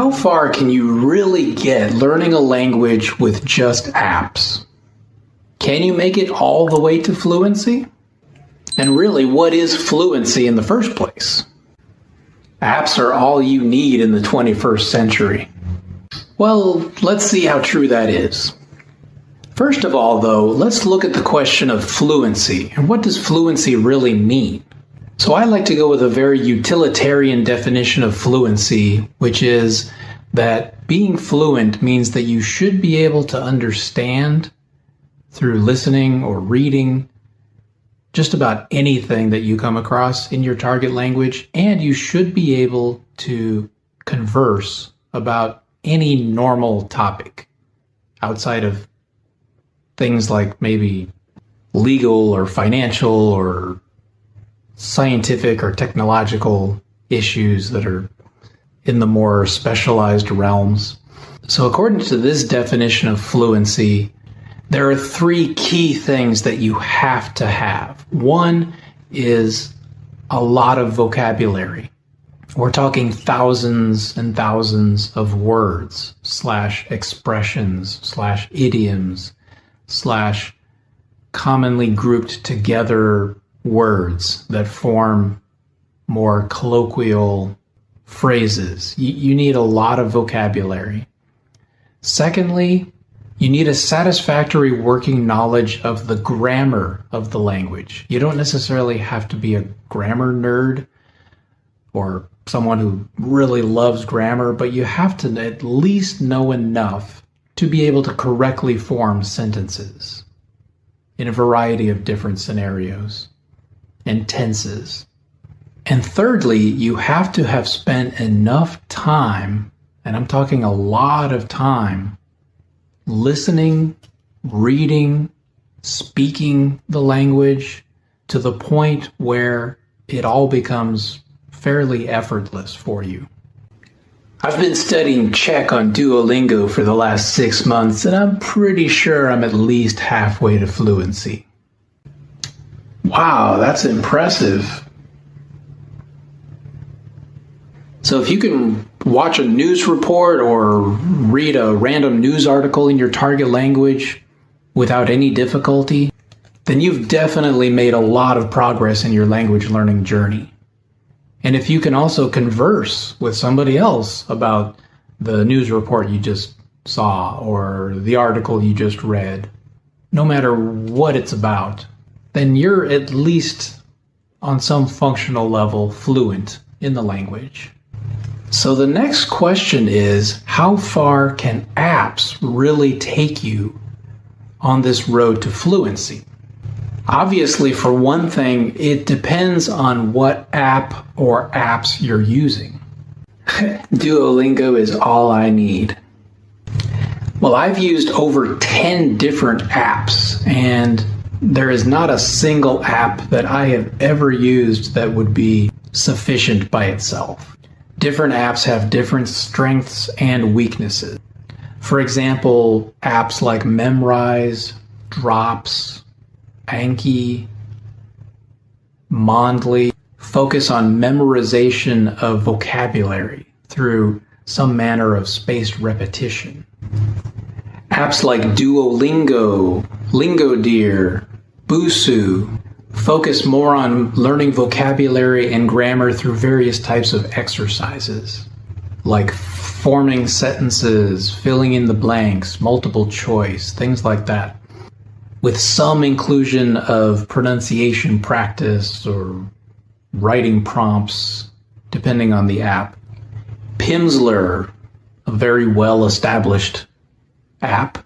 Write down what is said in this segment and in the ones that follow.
How far can you really get learning a language with just apps? Can you make it all the way to fluency? And really, what is fluency in the first place? Apps are all you need in the 21st century. Well, let's see how true that is. First of all, though, let's look at the question of fluency. And what does fluency really mean? So I like to go with a very utilitarian definition of fluency, which is that being fluent means that you should be able to understand through listening or reading just about anything that you come across in your target language, and you should be able to converse about any normal topic outside of things like maybe legal or financial or scientific or technological issues that are in the more specialized realms. So according to this definition of fluency, there are three key things that you have to have. One is a lot of vocabulary. We're talking thousands and thousands of words / expressions / idioms / commonly grouped together words that form more colloquial phrases. You need a lot of vocabulary. Secondly, you need a satisfactory working knowledge of the grammar of the language. You don't necessarily have to be a grammar nerd or someone who really loves grammar, but you have to at least know enough to be able to correctly form sentences in a variety of different scenarios and tenses. And thirdly, you have to have spent enough time, and I'm talking a lot of time, listening, reading, speaking the language to the point where it all becomes fairly effortless for you. I've been studying Czech on Duolingo for the last 6 months, and I'm pretty sure I'm at least halfway to fluency. Wow, that's impressive. So if you can watch a news report or read a random news article in your target language without any difficulty, then you've definitely made a lot of progress in your language learning journey. And if you can also converse with somebody else about the news report you just saw or the article you just read, no matter what it's about, then you're at least on some functional level fluent in the language. So the next question is, how far can apps really take you on this road to fluency? Obviously, for one thing, it depends on what app or apps you're using. Duolingo is all I need. Well, I've used over 10 different apps, and there is not a single app that I have ever used that would be sufficient by itself. Different apps have different strengths and weaknesses. For example, apps like Memrise, Drops, Anki, Mondly focus on memorization of vocabulary through some manner of spaced repetition. Apps like Duolingo, Lingodeer, Busuu focus more on learning vocabulary and grammar through various types of exercises, like forming sentences, filling in the blanks, multiple choice, things like that, with some inclusion of pronunciation practice or writing prompts, depending on the app. Pimsleur, a very well-established app,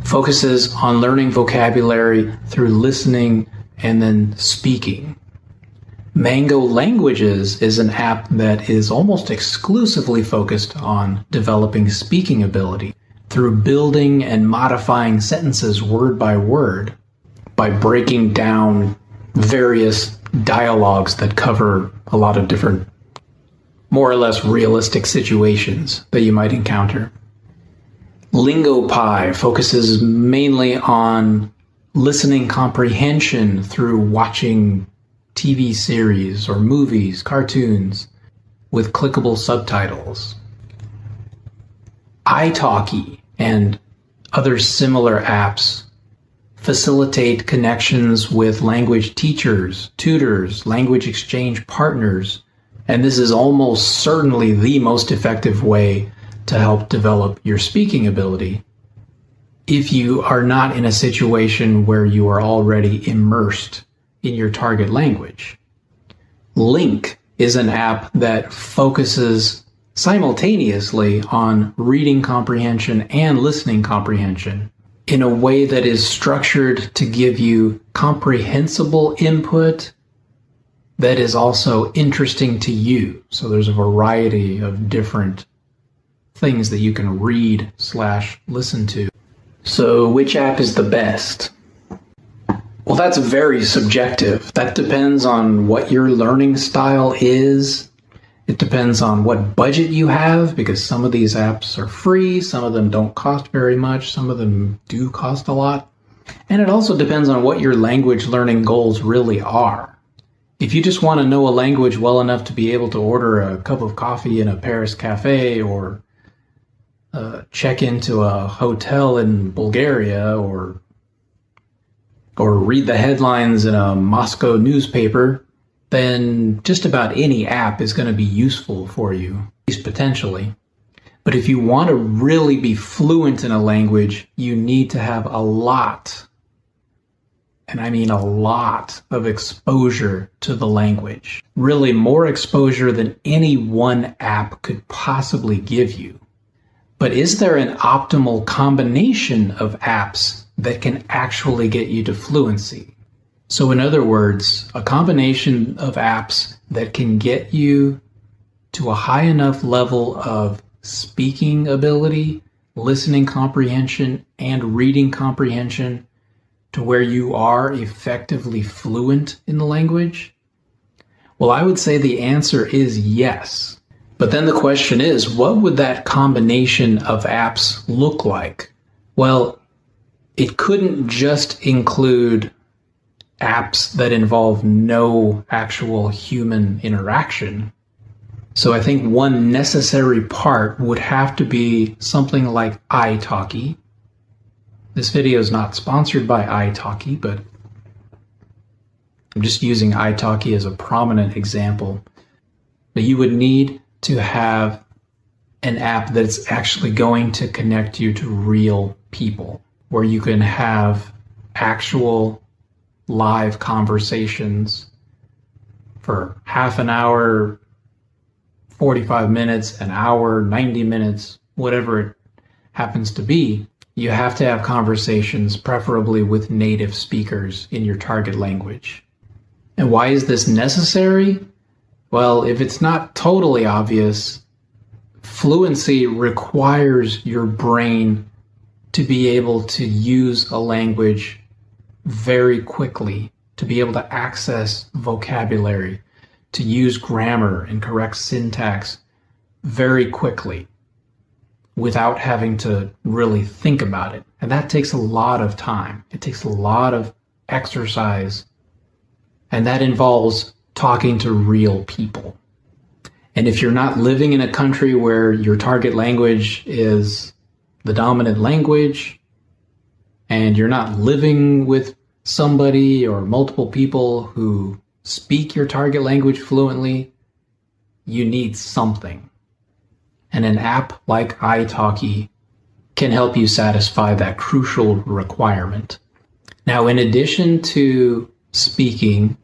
focuses on learning vocabulary through listening and then speaking. Mango Languages is an app that is almost exclusively focused on developing speaking ability through building and modifying sentences word by word by breaking down various dialogues that cover a lot of different, more or less realistic situations that you might encounter. LingoPie focuses mainly on listening comprehension through watching TV series or movies, cartoons with clickable subtitles. italki and other similar apps facilitate connections with language teachers, tutors, language exchange partners, and this is almost certainly the most effective way to help develop your speaking ability if you are not in a situation where you are already immersed in your target language. Link is an app that focuses simultaneously on reading comprehension and listening comprehension in a way that is structured to give you comprehensible input that is also interesting to you. So there's a variety of different things that you can read/listen to. So which app is the best? Well, that's very subjective. That depends on what your learning style is. It depends on what budget you have, because some of these apps are free, some of them don't cost very much, some of them do cost a lot. And it also depends on what your language learning goals really are. If you just want to know a language well enough to be able to order a cup of coffee in a Paris cafe, or check into a hotel in Bulgaria, or read the headlines in a Moscow newspaper, then just about any app is going to be useful for you, at least potentially. But if you want to really be fluent in a language, you need to have a lot, and I mean a lot, of exposure to the language. Really more exposure than any one app could possibly give you. But is there an optimal combination of apps that can actually get you to fluency? So in other words, a combination of apps that can get you to a high enough level of speaking ability, listening comprehension, and reading comprehension to where you are effectively fluent in the language? Well, I would say the answer is yes. But then the question is, what would that combination of apps look like? Well, it couldn't just include apps that involve no actual human interaction. So I think one necessary part would have to be something like italki. This video is not sponsored by italki, but I'm just using italki as a prominent example. But you would need to have an app that's actually going to connect you to real people, where you can have actual live conversations for half an hour, 45 minutes, an hour, 90 minutes, whatever it happens to be. You have to have conversations, preferably with native speakers in your target language. And why is this necessary? Well, if it's not totally obvious, fluency requires your brain to be able to use a language very quickly, to be able to access vocabulary, to use grammar and correct syntax very quickly without having to really think about it. And that takes a lot of time. It takes a lot of exercise, and that involves talking to real people. And if you're not living in a country where your target language is the dominant language, and you're not living with somebody or multiple people who speak your target language fluently, you need something. And an app like italki can help you satisfy that crucial requirement. Now, in addition to speaking,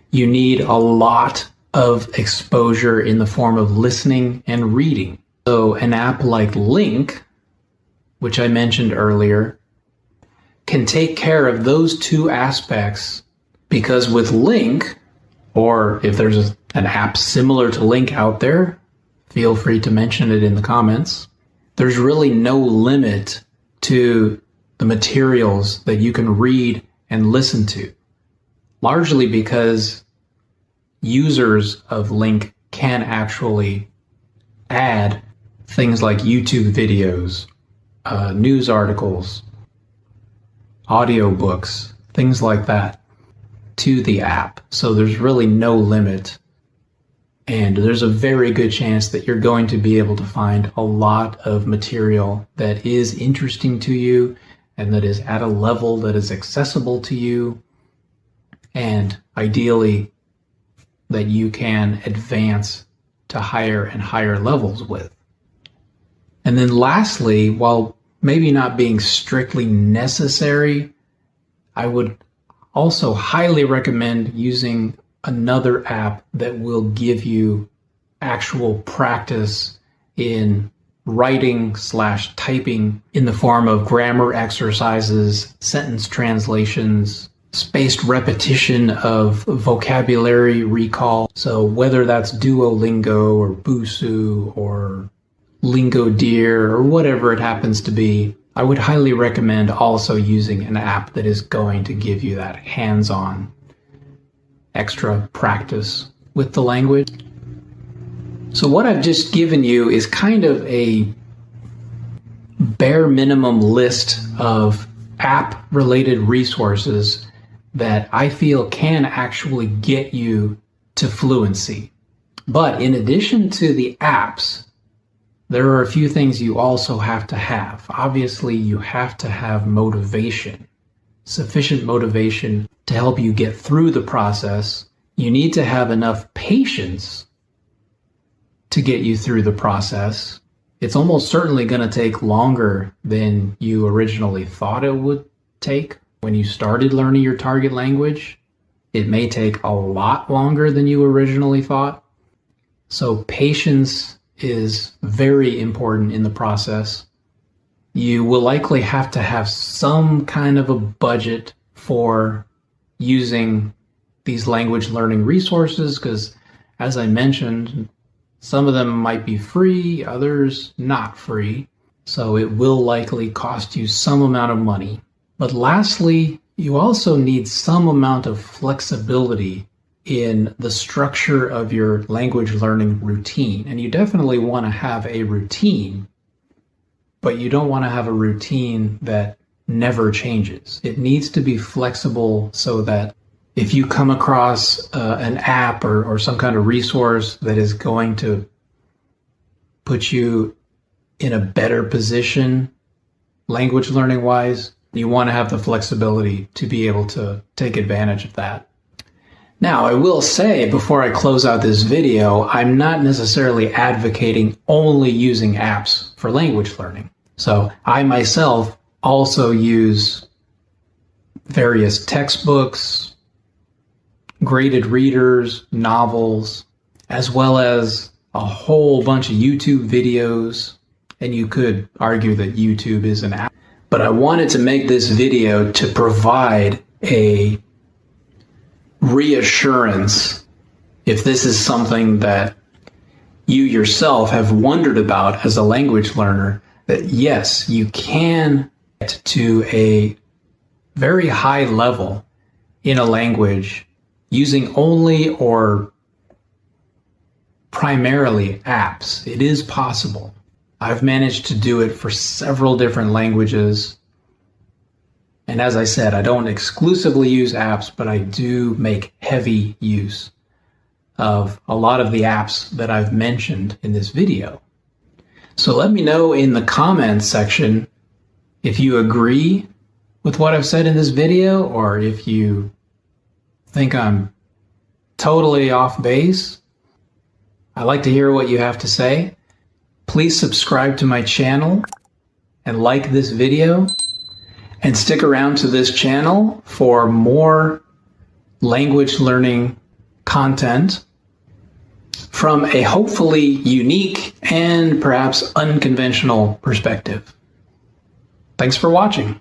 you need a lot of exposure in the form of listening and reading. So an app like Link, which I mentioned earlier, can take care of those two aspects, because with Link, or if there's an app similar to Link out there, feel free to mention it in the comments, there's really no limit to the materials that you can read and listen to, largely because users of Link can actually add things like YouTube videos, news articles, audiobooks, things like that to the app. So there's really no limit And there's a very good chance that you're going to be able to find a lot of material that is interesting to you and that is at a level that is accessible to you, and ideally that you can advance to higher and higher levels with. And then lastly, while maybe not being strictly necessary, I would also highly recommend using another app that will give you actual practice in writing/typing in the form of grammar exercises, sentence translations, spaced repetition of vocabulary recall. So whether that's Duolingo or Busuu or Lingodeer or whatever it happens to be, I would highly recommend also using an app that is going to give you that hands-on extra practice with the language. So what I've just given you is kind of a bare minimum list of app-related resources that I feel can actually get you to fluency. But in addition to the apps, there are a few things you also have to have. Obviously, you have to have motivation, sufficient motivation to help you get through the process. You need to have enough patience to get you through the process. It's almost certainly going to take longer than you originally thought it would take when you started learning your target language. It may take a lot longer than you originally thought. So patience is very important in the process. You will likely have to have some kind of a budget for using these language learning resources because, as I mentioned, some of them might be free, others not free. So it will likely cost you some amount of money. But lastly, you also need some amount of flexibility in the structure of your language learning routine. And you definitely want to have a routine, but you don't want to have a routine that never changes. It needs to be flexible so that if you come across an app or some kind of resource that is going to put you in a better position language learning wise, you want to have the flexibility to be able to take advantage of that. Now, I will say before I close out this video, I'm not necessarily advocating only using apps for language learning. So I myself also use various textbooks, graded readers, novels, as well as a whole bunch of YouTube videos. And you could argue that YouTube is an app. But I wanted to make this video to provide a reassurance if this is something that you yourself have wondered about as a language learner, that yes, you can get to a very high level in a language using only or primarily apps. It is possible. I've managed to do it for several different languages. And as I said, I don't exclusively use apps, but I do make heavy use of a lot of the apps that I've mentioned in this video. So let me know in the comments section if you agree with what I've said in this video, or if you think I'm totally off base. I'd like to hear what you have to say. Please subscribe to my channel and like this video, and stick around to this channel for more language learning content from a hopefully unique and perhaps unconventional perspective. Thanks for watching.